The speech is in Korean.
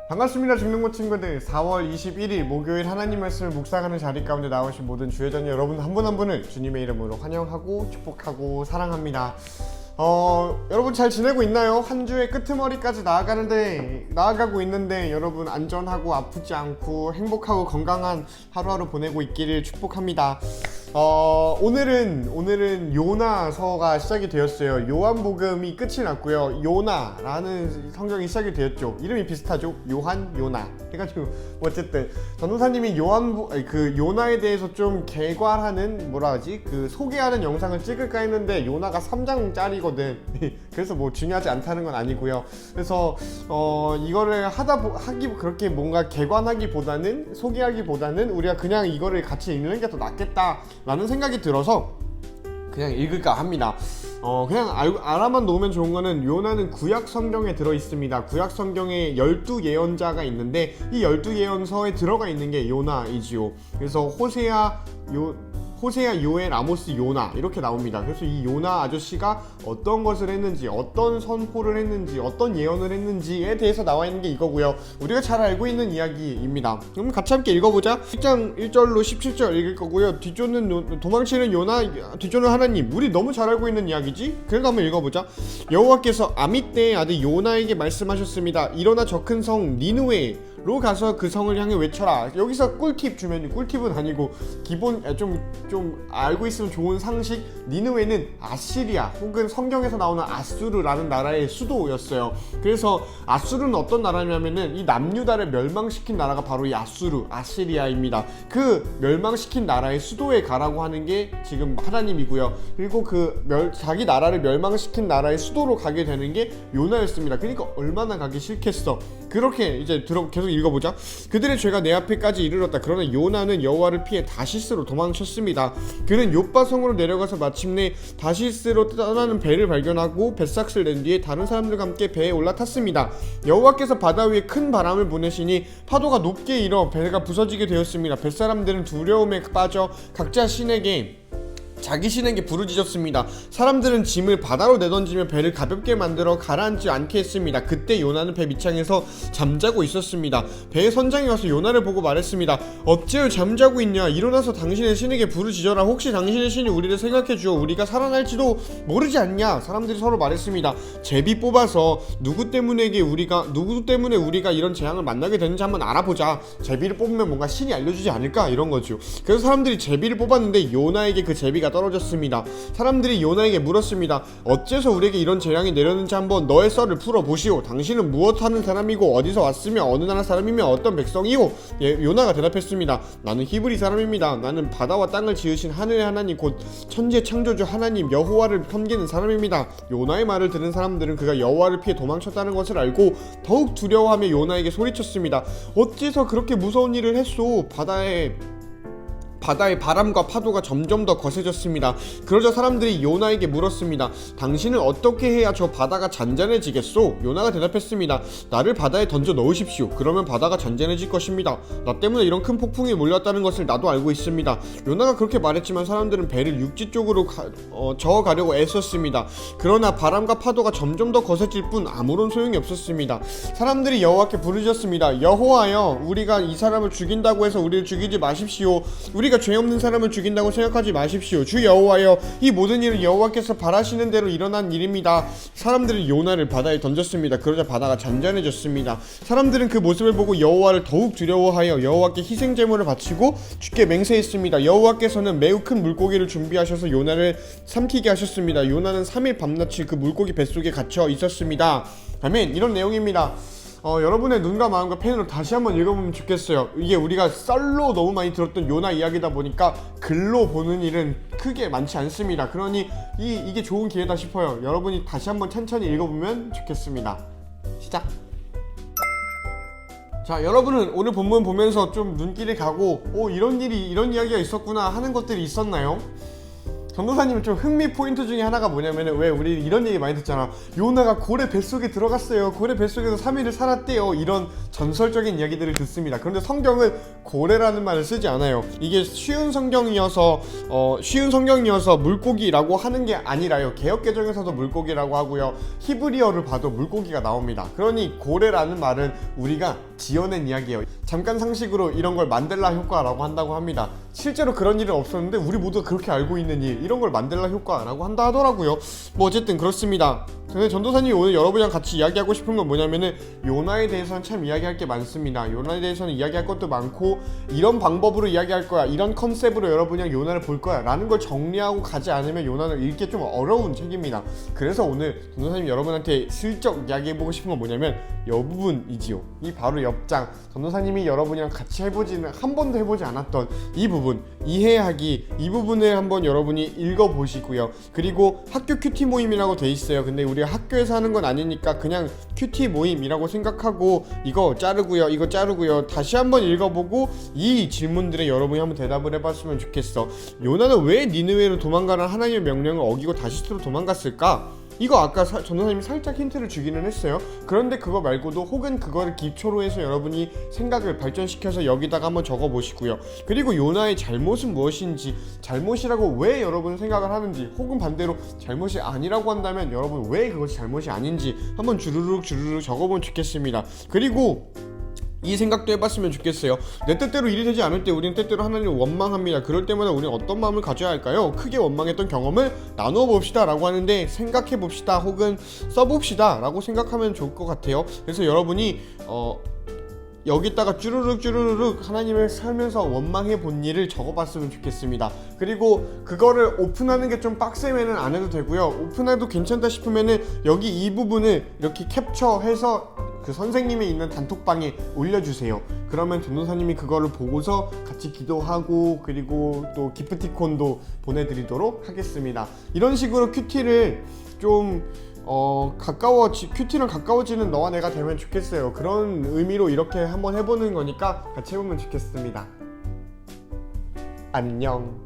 반갑습니다. 중능모 친구들. 4월 21일 목요일 하나님 말씀을 묵상하는 자리 가운데 나오신 모든 주의 자녀 여러분 한 분 한 분을 주님의 이름으로 환영하고 축복하고 사랑합니다. 여러분 잘 지내고 있나요? 한 주의 끄트머리까지 나아가고 있는데 여러분 안전하고 아프지 않고 행복하고 건강한 하루하루 보내고 있기를 축복합니다. 오늘은 요나서가 시작이 되었어요. 요한복음이 끝이 났고요. 요나라는 성경이 시작이 되었죠. 이름이 비슷하죠? 요한, 요나. 해가지고 어쨌든 전도사님이 요나에 대해서 좀 개괄하는 소개하는 영상을 찍을까 했는데 요나가 3장짜리거든. 그래서 뭐 중요하지 않다는 건 아니고요. 그래서 이거를 그렇게 뭔가 개관하기보다는 소개하기보다는 우리가 그냥 이거를 같이 읽는 게 더 낫겠다 라는 생각이 들어서 그냥 읽을까 합니다. 그냥 알아만 놓으면 좋은 거는 요나는 구약 성경에 들어 있습니다. 구약 성경에 12예언자가 있는데 이 12예언서에 들어가 있는 게 요나이지요. 그래서 호세아, 요엘, 아모스, 요나 이렇게 나옵니다. 그래서 이 요나 아저씨가 어떤 것을 했는지, 어떤 선포를 했는지, 어떤 예언을 했는지에 대해서 나와 있는 게 이거고요. 우리가 잘 알고 있는 이야기입니다. 그럼 같이 함께 읽어보자. 1장 1절로 17절 읽을 거고요. 뒷조는 도망치는 요나, 뒷조는 하나님. 우리 너무 잘 알고 있는 이야기지? 그래도 한번 읽어보자. 여호와께서 아미떼의 아들 요나에게 말씀하셨습니다. 일어나 저 큰 성 니느웨로 가서 그 성을 향해 외쳐라. 여기서 꿀팁 주면, 꿀팁은 아니고 기본 좀 알고 있으면 좋은 상식. 니느웨는 아시리아 혹은 성경에서 나오는 아수르라는 나라의 수도였어요. 그래서 아수르는 어떤 나라냐면은 이 남유다를 멸망시킨 나라가 바로 이 아시리아입니다. 그 멸망시킨 나라의 수도에 가라고 하는 게 지금 하나님이고요. 그리고 자기 나라를 멸망시킨 나라의 수도로 가게 되는 게 요나였습니다. 그러니까 얼마나 가기 싫겠어. 그렇게 이제 계속 읽어보자. 그들의 죄가 내 앞에까지 이르렀다. 그러나 요나는 여호와를 피해 다시스로 도망쳤습니다. 그는 요빠 성으로 내려가서 마침내 다시스로 떠나는 배를 발견하고 뱃삭을 낸 뒤에 다른 사람들과 함께 배에 올라탔습니다. 여호와께서 바다 위에 큰 바람을 보내시니 파도가 높게 일어 배가 부서지게 되었습니다. 뱃사람들은 두려움에 빠져 각자 자기 신에게 부르짖었습니다. 사람들은 짐을 바다로 내던지며 배를 가볍게 만들어 가라앉지 않게 했습니다. 그때 요나는 배 밑창에서 잠자고 있었습니다. 배의 선장이 와서 요나를 보고 말했습니다. 어찌하여 잠자고 있냐? 일어나서 당신의 신에게 부르짖어라. 혹시 당신의 신이 우리를 생각해 주어 우리가 살아날지도 모르지 않냐? 사람들이 서로 말했습니다. 제비 뽑아서 누구 때문에 우리가 이런 재앙을 만나게 되는지 한번 알아보자. 제비를 뽑으면 뭔가 신이 알려주지 않을까? 이런 거죠. 그래서 사람들이 제비를 뽑았는데 요나에게 그 제비가 떨어졌습니다. 사람들이 요나에게 물었습니다. 어째서 우리에게 이런 재앙이 내렸는지 한번 너의 썰을 풀어보시오. 당신은 무엇하는 사람이고 어디서 왔으며 어느 나라 사람이며 어떤 백성이오? 요나가 대답했습니다. 나는 히브리 사람입니다. 나는 바다와 땅을 지으신 하늘의 하나님 곧 천지의 창조주 하나님 여호와를 섬기는 사람입니다. 요나의 말을 들은 사람들은 그가 여호와를 피해 도망쳤다는 것을 알고 더욱 두려워하며 요나에게 소리쳤습니다. 어째서 그렇게 무서운 일을 했소? 바다의 바람과 파도가 점점 더 거세졌습니다. 그러자 사람들이 요나에게 물었습니다. 당신은 어떻게 해야 저 바다가 잔잔해지겠소? 요나가 대답했습니다. 나를 바다에 던져 넣으십시오. 그러면 바다가 잔잔해질 것입니다. 나 때문에 이런 큰 폭풍이 몰렸다는 것을 나도 알고 있습니다. 요나가 그렇게 말했지만 사람들은 배를 육지 쪽으로 저어가려고 애썼습니다. 그러나 바람과 파도가 점점 더 거세질 뿐 아무런 소용이 없었습니다. 사람들이 여호와께 부르짖었습니다. 여호와여, 우리가 이 사람을 죽인다고 해서 우리를 죽이지 마십시오. 우리가 죄 없는 사람을 죽인다고 생각하지 마십시오. 주 여호와여, 이 모든 일은 여호와께서 바라시는 대로 일어난 일입니다. 사람들은 요나를 바다에 던졌습니다. 그러자 바다가 잔잔해졌습니다. 사람들은 그 모습을 보고 여호와를 더욱 두려워하여 여호와께 희생 제물을 바치고 주께 맹세했습니다. 여호와께서는 매우 큰 물고기를 준비하셔서 요나를 삼키게 하셨습니다. 요나는 3일 밤낮이 그 물고기 뱃속에 갇혀 있었습니다. 아멘. 이런 내용입니다. 여러분의 눈과 마음과 펜으로 다시 한번 읽어보면 좋겠어요. 이게 우리가 썰로 너무 많이 들었던 요나 이야기다 보니까 글로 보는 일은 크게 많지 않습니다. 그러니 이게 좋은 기회다 싶어요. 여러분이 다시 한번 천천히 읽어보면 좋겠습니다. 시작! 자, 여러분은 오늘 본문 보면서 좀 눈길이 가고 이런 이야기가 있었구나 하는 것들이 있었나요? 전도사님은 좀 흥미 포인트 중에 하나가 뭐냐면은 왜 우리 이런 얘기 많이 듣잖아. 요나가 고래 뱃속에 들어갔어요. 고래 뱃속에서 3일을 살았대요. 이런 전설적인 이야기들을 듣습니다. 그런데 성경은 고래라는 말을 쓰지 않아요. 이게 쉬운 성경이어서 물고기라고 하는 게 아니라요. 개역개정에서도 물고기라고 하고요. 히브리어를 봐도 물고기가 나옵니다. 그러니 고래라는 말은 우리가 지어낸 이야기예요. 잠깐 상식으로 이런 걸 만델라 효과라고 한다고 합니다. 실제로 그런 일은 없었는데 우리 모두가 그렇게 알고 있는 일, 이런 걸 만델라 효과라고 한다 하더라고요. 뭐 어쨌든 그렇습니다. 근데 전도사님이 오늘 여러분이랑 같이 이야기하고 싶은 건 뭐냐면은 요나에 대해서는 참 이야기할 게 많습니다. 요나에 대해서는 이야기할 것도 많고 이런 방법으로 이야기할 거야, 이런 컨셉으로 여러분이랑 요나를 볼 거야 라는 걸 정리하고 가지 않으면 요나를 읽기 좀 어려운 책입니다. 그래서 오늘 전도사님이 여러분한테 슬쩍 이야기해보고 싶은 건 뭐냐면 이 부분이지요. 이 바로 옆장, 전도사님이 여러분이랑 같이 해보지는 한 번도 해보지 않았던 이 부분, 이해하기, 이 부분을 한번 여러분이 읽어보시고요. 그리고 학교 큐티 모임이라고 돼 있어요. 근데 우리가 학교에서 하는 건 아니니까 그냥 큐티 모임이라고 생각하고 이거 자르고요, 이거 자르고요. 다시 한번 읽어보고 이 질문들에 여러분이 한번 대답을 해봤으면 좋겠어. 요나는 왜 니느웨로 도망가는 하나님의 명령을 어기고 다시스로 도망갔을까? 이거 아까 전도사님이 살짝 힌트를 주기는 했어요. 그런데 그거 말고도 혹은 그거를 기초로 해서 여러분이 생각을 발전시켜서 여기다가 한번 적어보시고요. 그리고 요나의 잘못은 무엇인지, 잘못이라고 왜 여러분 생각을 하는지, 혹은 반대로 잘못이 아니라고 한다면 여러분 왜 그것이 잘못이 아닌지 한번 주르륵 적어보면 좋겠습니다. 그리고 이 생각도 해봤으면 좋겠어요. 내 뜻대로 일이 되지 않을 때 우리는 때때로 하나님을 원망합니다. 그럴 때마다 우리는 어떤 마음을 가져야 할까요? 크게 원망했던 경험을 나누어 봅시다 라고 하는데, 생각해 봅시다 혹은 써봅시다 라고 생각하면 좋을 것 같아요. 그래서 여러분이 여기다가 쭈르륵 하나님을 살면서 원망해 본 일을 적어봤으면 좋겠습니다. 그리고 그거를 오픈하는 게 좀 빡세면은 안 해도 되고요. 오픈해도 괜찮다 싶으면은 여기 이 부분을 이렇게 캡처해서 그 선생님이 있는 단톡방에 올려주세요. 그러면 전도사님이 그거를 보고서 같이 기도하고 그리고 또 기프티콘도 보내드리도록 하겠습니다. 이런 식으로 큐티를 좀 큐티랑 가까워지는 너와 내가 되면 좋겠어요. 그런 의미로 이렇게 한번 해보는 거니까 같이 해보면 좋겠습니다. 안녕.